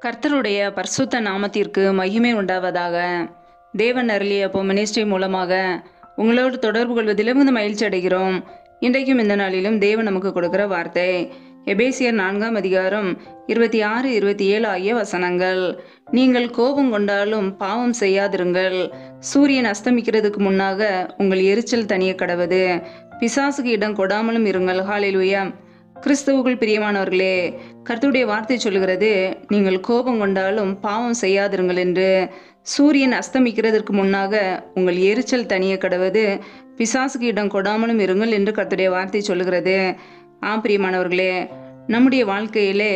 கர்த்தருடைய பரிசுத்த நாமத்திற்கு மகிமை உண்டாவதாக. தேவன் அருளிய மினிஸ்ட்ரி மூலமாக உங்களோடு தொடர்பு கொள்வதிலும் மகிழ்ச்சி அடைகிறோம். இன்றைக்கும் இந்த நாளிலும் தேவன் நமக்கு கொடுக்கிற வார்த்தை எபேசியர் 4ஆம் அதிகாரம் 26, 27 ஆகிய வசனங்கள். நீங்கள் கோபம் கொண்டாலும் பாவம் செய்யாதிருங்கள். சூரியன் அஸ்தமிக்கிறதுக்கு முன்னாக உங்கள் எரிச்சல் தனிய கடவது. பிசாசுக்கு இடம் கொடாமலும் இருங்கள். ஹல்லேலூயா. கிறிஸ்துவுக்குள் பிரியமானவர்களே, கர்த்தருடைய வார்த்தை சொல்லுகிறது, நீங்கள் கோபம் கொண்டாலும் பாவம் செய்யாதிருங்கள் என்று. சூரியன் அஸ்தமிக்கிறதற்கு முன்னாக உங்கள் எரிச்சல் தனிய கடவது. பிசாசுக்கு இடம் கொடாமலும் இருங்கள் என்று கர்த்தருடைய வார்த்தை சொல்லுகிறது. பிரியமானவர்களே, நம்முடைய வாழ்க்கையிலே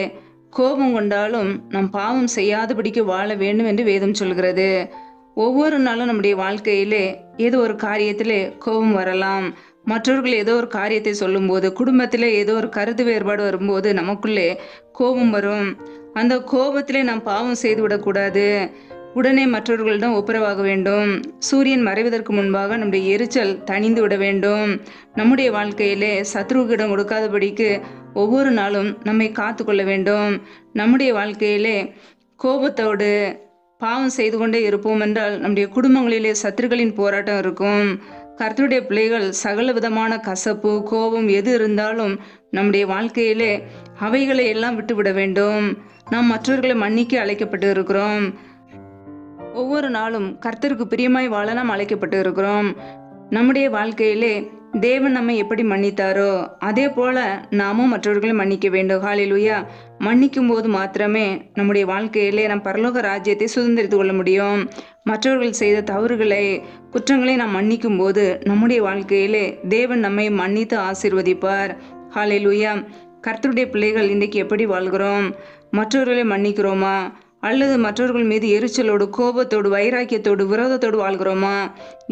கோபம் கொண்டாலும் நம் பாவம் செய்யாதபடிக்கு வாழ வேண்டும் என்று வேதம் சொல்கிறது. ஒவ்வொரு நாளும் நம்முடைய வாழ்க்கையிலே ஏதோ ஒரு காரியத்திலே கோபம் வரலாம். மற்றவர்கள் ஏதோ ஒரு காரியத்தை சொல்லும்போது, குடும்பத்திலே ஏதோ ஒரு கருத்து வேறுபாடு வரும்போது நமக்குள்ளே கோபம் வரும். அந்த கோபத்திலே நாம் பாவம் செய்து விடக்கூடாது. உடனே மற்றவர்களிடம் ஒப்புரவாக வேண்டும். சூரியன் மறைவதற்கு முன்பாக நம்முடைய எரிச்சல் தணிந்து விட வேண்டும். நம்முடைய வாழ்க்கையிலே சத்ருவுக்கு இடம் கொடுக்காதபடிக்கு ஒவ்வொரு நாளும் நம்மை காத்து கொள்ள வேண்டும். நம்முடைய வாழ்க்கையிலே கோபத்தோடு பாவம் செய்து கொண்டே இருப்போம் என்றால் நம்முடைய குடும்பங்களிலே சத்துருக்களின் போராட்டம் இருக்கும். கர்த்தருடைய பிள்ளைகள் சகல விதமான கசப்பு, கோபம் எது இருந்தாலும் நம்முடைய வாழ்க்கையிலே அவைகளை எல்லாம் விட்டுவிட வேண்டும். நாம் மற்றவர்களை மன்னிக்க அழைக்கப்பட்டு இருக்கிறோம். ஒவ்வொரு நாளும் கர்த்தருக்கு பிரியமாய் வாழ நாம் அழைக்கப்பட்டு இருக்கிறோம். நம்முடைய வாழ்க்கையிலே தேவன் நம்மை எப்படி மன்னித்தாரோ அதே போல நாமும் மற்றவர்களை மன்னிக்க வேண்டும். ஹல்லேலூயா. மன்னிக்கும் போது மாத்திரமே நம்முடைய வாழ்க்கையிலே நம் பரலோக ராஜ்யத்தை சுதந்திரித்து கொள்ள முடியும். மற்றவர்கள் செய்த தவறுகளை, குற்றங்களை நாம் மன்னிக்கும் போது நம்முடைய வாழ்க்கையிலே தேவன் நம்மை மன்னித்து ஆசீர்வதிப்பார். ஹல்லேலூயா. கர்த்தருடைய பிள்ளைகள் இன்றைக்கு எப்படி வாழ்கிறோம்? மற்றவர்களை மன்னிக்கிறோமா? அல்லது மற்றவர்கள் மீது எரிச்சலோடு, கோபத்தோடு, வைராக்கியத்தோடு, விரோதத்தோடு வாழ்கிறோமா?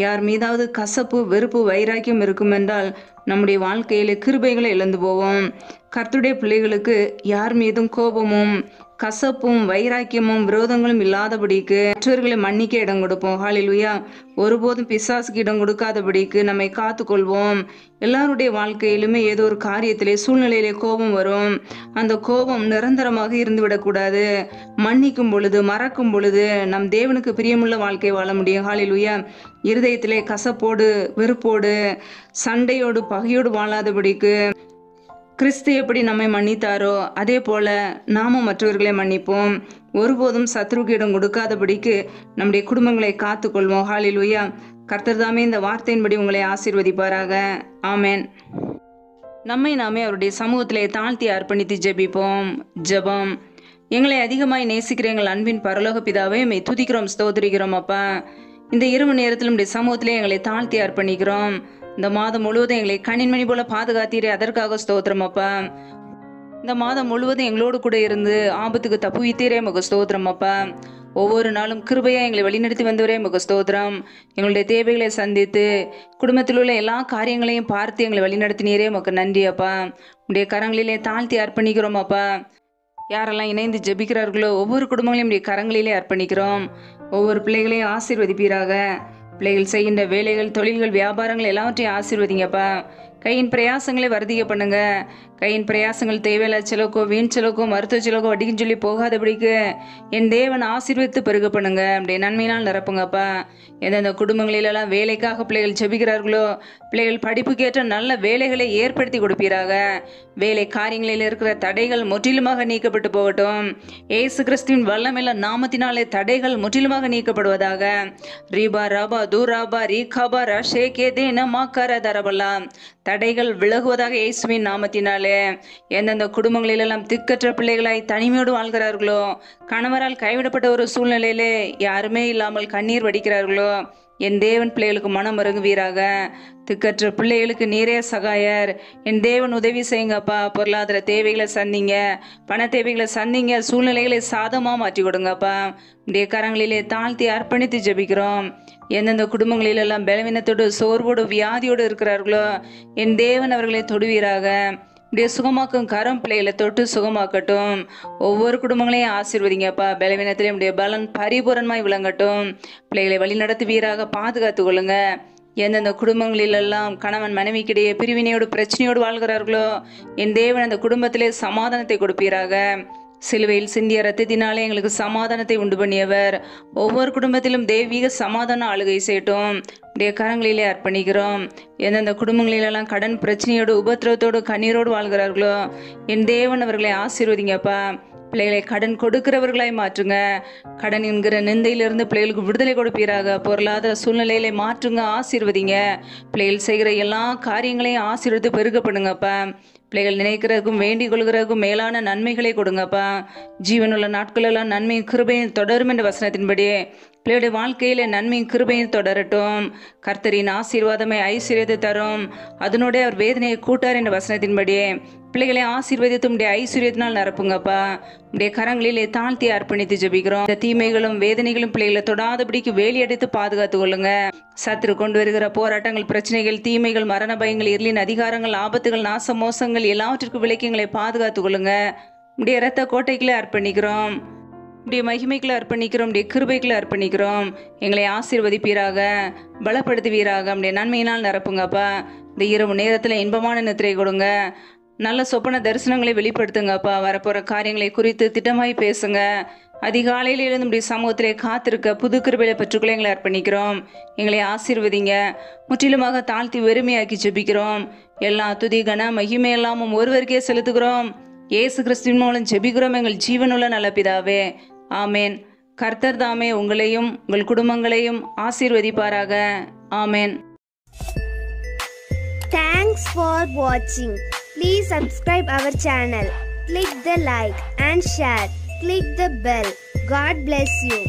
யார் மீதாவது கசப்பு, வெறுப்பு, வைராக்கியம் இருக்கும் என்றால் நம்முடைய வாழ்க்கையிலே கிருபைகளை இழந்து போவோம். கர்த்தருடைய பிள்ளைகளுக்கு யார் மீதும் கோபமும் கசப்பும் வைராக்கியமும் விரோதங்களும் இல்லாதபடிக்கு மற்றவர்களை மன்னிக்க இடம் கொடுப்போம். ஹல்லேலூயா. ஒருபோதும் பிசாசுக்கு இடம் கொடுக்காதபடிக்கு நம்மை காத்து கொள்வோம். எல்லாருடைய வாழ்க்கையிலுமே ஏதோ ஒரு காரியத்திலே, சூழ்நிலையிலே கோபம் வரும். அந்த கோபம் நிரந்தரமாக இருந்து விடக்கூடாது. மன்னிக்கும் பொழுது, மறக்கும் பொழுது நம் தேவனுக்கு பிரியமுள்ள வாழ்க்கை வாழ முடியும். ஹல்லேலூயா. இருதயத்திலே கசப்போடு, வெறுப்போடு, சண்டையோடு, பகையோடு வாழாதபடிக்கு கிறிஸ்து எப்படி நம்மை மன்னித்தாரோ அதே போல நாமும் மற்றவர்களை மன்னிப்போம். ஒருபோதும் சத்ருக்கு இடம் கொடுக்காதபடிக்கு நம்முடைய குடும்பங்களை காத்து கொள்வோம். ஹல்லேலூயா. கர்த்தர் தாமே இந்த வார்த்தையின்படி உங்களை ஆசீர்வதிப்பாராக. ஆமென். நம்மை நாமே அவருடைய சமூகத்திலே தாழ்த்தி அர்ப்பணித்து ஜெபிப்போம். ஜெபம். எங்களை அதிகமாய் நேசிக்கிற எங்கள் அன்பின் பரலோக பிதாவே, மை துதிக்கிறோம், ஸ்தோத்திரிக்கிறோம். அப்பா, இந்த இரவு நேரத்தில் நம்முடைய சமூகத்திலே எங்களை தாழ்த்தி அர்ப்பணிக்கிறோம். இந்த மாதம் முழுவதும் எங்களை கண்ணின்மணி போல பாதுகாத்தீரே, அதற்காக ஸ்தோத்திரம். அப்பா, இந்த மாதம் முழுவதும் எங்களோடு கூட இருந்து ஆபத்துக்கு தப்புவித்தீரே, முக ஸ்தோத்திரம். அப்பா, ஒவ்வொரு நாளும் கிருபையா எங்களை வழிநடத்தி வந்தவரே, முக ஸ்தோத்திரம். எங்களுடைய தேவைகளை சந்தித்து குடும்பத்தில் உள்ள எல்லா காரியங்களையும் பார்த்து எங்களை வழிநடத்தினீரே, முக நன்றி. அப்பா, உடைய கரங்களிலே தாழ்த்தி அர்ப்பணிக்கிறோம். அப்பா, யாரெல்லாம் இணைந்து ஜெபிக்கிறார்களோ ஒவ்வொரு குடும்பங்களையும் உடைய கரங்களிலே அர்ப்பணிக்கிறோம். ஒவ்வொரு பிள்ளைகளையும் ஆசீர்வதிப்பீராக. பிள்ளைகள் செய்கின்ற வேலைகள், தொழில்கள், வியாபாரங்கள் எல்லாவற்றையும் ஆசீர்வதிங்கப்பா. கையின் பிரயாசங்களை வர்த்திக்க பண்ணுங்க. கையின் பிரயாசங்கள் தேவையில்ல செலவுக்கோ, வீண் செலவுக்கோ, மருத்துவ செலவுக்கோ, வட்டிக்குன்னு சொல்லி போகாதபடிக்கு என் தேவன் ஆசீர்வதித்து பெருக பண்ணுங்க. அப்படியே நன்மையினால் நிரப்புங்கப்பா. எந்தெந்த குடும்பங்களிலெல்லாம் வேலைக்காக பிள்ளைகள் ஜெபிக்கிறார்களோ பிள்ளைகள் படிப்புக்கேற்ற நல்ல வேலைகளை ஏற்படுத்தி கொடுப்பீராக. வேலை காரியங்களில் இருக்கிற தடைகள் முற்றிலுமாக நீக்கப்பட்டு போகட்டும். ஏசு கிறிஸ்துவின் வல்லமையுள்ள நாமத்தினாலே தடைகள் முற்றிலுமாக நீக்கப்படுவதாக. ரீபா ராபா தூராபா ரீகாபா ரஷே கேதே நமாக்கார தரபலா. தடைகள் விலகுவதாக இயேசுவின் நாமத்தினாலே. எந்தெந்த குடும்பங்களிலெல்லாம் திக்கற்ற பிள்ளைகளாய் தனிமையோடு வாழ்கிறார்களோ, கணவரால் கைவிடப்பட்ட ஒரு சூழ்நிலையிலே யாருமே இல்லாமல் கண்ணீர் வடிக்கிறார்களோ, என் தேவன் பிள்ளைகளுக்கு மனம் இறங்குவீராக. திக்கற்ற பிள்ளைகளுக்கு நீரே சகாயர். என் தேவன் உதவி செய்யுங்கப்பா. பொருளாதார தேவைகளை சந்திங்க, பண தேவைகளை சந்திங்க, சூழ்நிலைகளை சாதமாக மாற்றி கொடுங்கப்பா. உடைய கரங்களிலே தாழ்த்தி அர்ப்பணித்து ஜெபிக்கிறோம். எந்தெந்த குடும்பங்களிலெல்லாம் பலவீனத்தோடு, சோர்வோடு, வியாதியோடு இருக்கிறார்களோ என் தேவன் அவர்களை தொடுவீராக. உடைய சுகமாக்கும் கரம் பிள்ளைகளை தொட்டு சுகமாக்கட்டும். ஒவ்வொரு குடும்பங்களையும் ஆசீர்வதிங்கப்பா. பலவீனத்திலே உடைய பலன் பரிபூரணமாய் விளங்கட்டும். பிள்ளைகளை வழி நடத்துவீராக. பாதுகாத்து கொள்ளுங்க. எந்தெந்த குடும்பங்களிலெல்லாம் கணவன் மனைவிக்கிடையே பிரிவினையோடு பிரச்சனையோடு வாழ்கிறார்களோ என் தேவன் அந்த குடும்பத்திலே சமாதானத்தை கொடுப்பீராக. சிலுவையில் சிந்திய ரத்தத்தினாலே எங்களுக்கு சமாதானத்தை உண்டு பண்ணியவர். ஒவ்வொரு குடும்பத்திலும் தெய்வீக சமாதான ஆளுகை செய்யட்டும். உடைய கரங்களிலே அர்ப்பணிக்கிறோம். எந்தெந்த குடும்பங்களிலெல்லாம் கடன் பிரச்சனையோடு உபத்திரவத்தோடு கண்ணீரோடு வாழ்கிறார்களோ என் தேவன் அவர்களை ஆசீர்வதிங்கப்பா. பிள்ளைகளை கடன் கொடுக்கிறவர்களாய் மாற்றுங்க. கடன் என்கிற நிந்தையிலிருந்து பிள்ளைகளுக்கு விடுதலை கொடுப்பீராக. பொருளாதார சூழ்நிலையில மாற்றுங்க, ஆசீர்வதிங்க. பிள்ளைகள் செய்கிற எல்லா காரியங்களையும் ஆசீர்வதித்து பெருகப்படுங்கப்பா. பிள்ளைகள் நினைக்கிறதுக்கும் வேண்டிக் கொள்கிறதுக்கும் மேலான நன்மைகளை கொடுங்கப்பா. ஜீவனுள்ள நாட்களெல்லாம் நன்மையும் கிருபையும் தொடரும் என்ற வசனத்தின்படியே பிள்ளைகளுடைய வாழ்க்கையில நன்மையும் கிருபையும் தொடரட்டும். கர்த்தரின் ஆசீர்வாதமே ஐஸ்வர்யத்தை தரும், அதனுடைய அவர் வேதனையை கூட்டார் என்ற வசனத்தின்படியே பிள்ளைகளை ஆசீர்வதித்து உடைய ஐஸ்வர்யத்தினால் நிரப்புங்கப்பா. உடைய கரங்களிலே தாழ்த்தி அர்ப்பணித்து ஜெபிக்கிறோம். இந்த தீமைகளும் வேதனைகளும் பிள்ளைகளை தொடாதபடிக்கு வேலி அடைத்து பாதுகாத்து கொள்ளுங்க. சத்துரு கொண்டு வருகிற போராட்டங்கள், பிரச்சனைகள், தீமைகள், மரண பயங்கள், இருளின் அதிகாரங்கள், ஆபத்துகள், நாச மோசங்கள் எல்லாவற்றிற்கும் விலக்கியங்களை பாதுகாத்து கொள்ளுங்க. உடைய இரத்த கோட்டைக்குள்ளே அர்ப்பணிக்கிறோம். உடைய மகிமைக்குள்ள அர்ப்பணிக்கிறோம். உடைய கிருபைக்குள்ள அர்ப்பணிக்கிறோம். எங்களை ஆசீர்வதிப்பீராக, பலப்படுத்துவீராக. உடைய நன்மையினால் நிரப்புங்கப்பா. இந்த இரவு நேரத்தில் இன்பமான நித்திரை கொடுங்க. நல்ல சொப்பன தரிசனங்களை வெளிப்படுத்துங்கப்பா. வரப்போற காரியங்களை குறித்து திட்டமாய் பேசுங்க. அதிகாலையில் எழுந்து நம்முடைய சமூகத்திலே காத்திருக்க புது கிருபையை பெற்றுக்கொள்ள எங்களை அர்ப்பணிக்கிறோம். எங்களை ஆசீர்வதிங்க. முற்றிலுமாக தாழ்த்தி வெறுமையாக்கி ஜெபிக்கிறோம். எல்லா துதி கன மகிமை எல்லாமும் ஒருவருக்கே செலுத்துகிறோம். இயேசு கிறிஸ்துவின் மூலம் ஜெபிக்கிறோம் எங்கள் ஜீவனுள்ள நல்ல பிதாவே, ஆமேன். கர்த்தர் தாமே உங்களையும் உங்கள் குடும்பங்களையும் ஆசீர்வதிப்பாராக. ஆமேன். Thanks for watching. Please subscribe our channel. Click the like and share. Click the bell. God bless you.